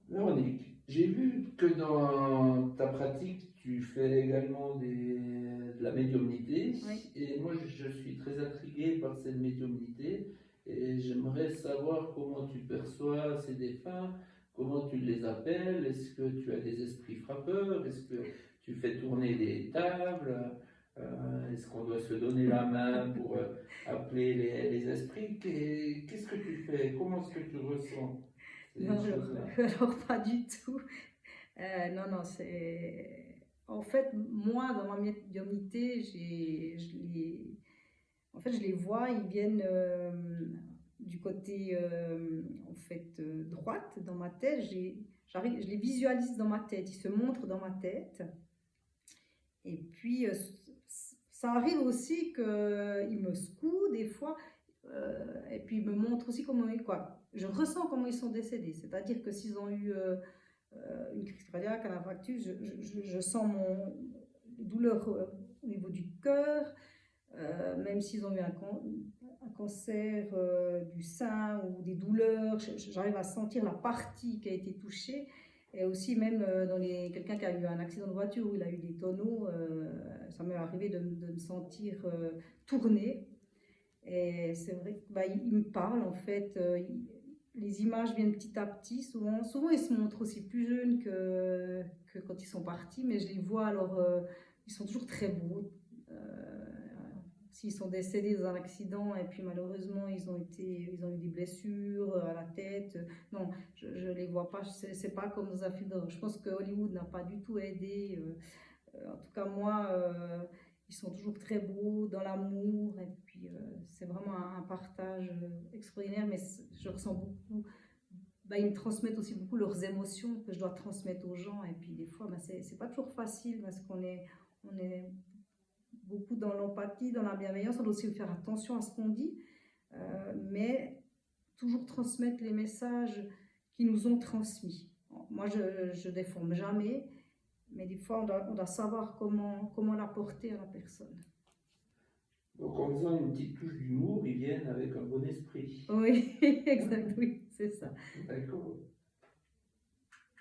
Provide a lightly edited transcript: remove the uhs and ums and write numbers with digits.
Véronique, j'ai vu que dans ta pratique, tu fais également de la médiumnité. Oui. Et moi, je suis très intrigué par cette médiumnité. Et j'aimerais savoir comment tu perçois ces défunts, comment tu les appelles. Est-ce que tu as des esprits frappeurs? Est-ce que tu fais tourner des tables? Est-ce qu'on doit se donner la main pour appeler les esprits? Qu'est-ce que tu fais? Comment est-ce que tu ressens ces Non, alors, choses-là? alors pas du tout. Non, non, c'est... En fait, moi, dans ma médiumnité, en fait, je les vois, ils viennent du côté, en fait, droite dans ma tête. Je les visualise dans ma tête, ils se montrent dans ma tête. Et puis, ça arrive aussi qu'ils me secouent des fois, et puis ils me montrent aussi comment ils, quoi. Je ressens comment ils sont décédés. C'est-à-dire que s'ils ont eu une crise cardiaque, un infarctus, je sens les douleurs au niveau du cœur, même s'ils ont eu un cancer du sein ou des douleurs, j'arrive à sentir la partie qui a été touchée. Et aussi même quelqu'un qui a eu un accident de voiture où il a eu des tonneaux, ça m'est arrivé de me sentir tourner. Et c'est vrai que bah, il me parle en fait. Les images viennent petit à petit. Souvent ils se montrent aussi plus jeunes que quand ils sont partis, mais je les vois alors. Ils sont toujours très beaux. S'ils sont décédés dans un accident et puis malheureusement ils ont eu des blessures à la tête. Non, je les vois pas. C'est pas comme dans un film d'horreur. Je pense que Hollywood n'a pas du tout aidé. En tout cas moi, ils sont toujours très beaux dans l'amour et puis c'est vraiment un partage extraordinaire. Mais je ressens beaucoup. Bah, ils me transmettent aussi beaucoup leurs émotions que je dois transmettre aux gens et puis des fois bah, c'est pas toujours facile parce qu'on est beaucoup dans l'empathie, dans la bienveillance. On doit aussi faire attention à ce qu'on dit, mais toujours transmettre les messages qui nous ont transmis. Moi, je ne déforme jamais, mais des fois, on doit savoir comment l'apporter à la personne. Donc en faisant une petite touche d'humour, ils viennent avec un bon esprit. Oui, exact, oui, c'est ça. D'accord.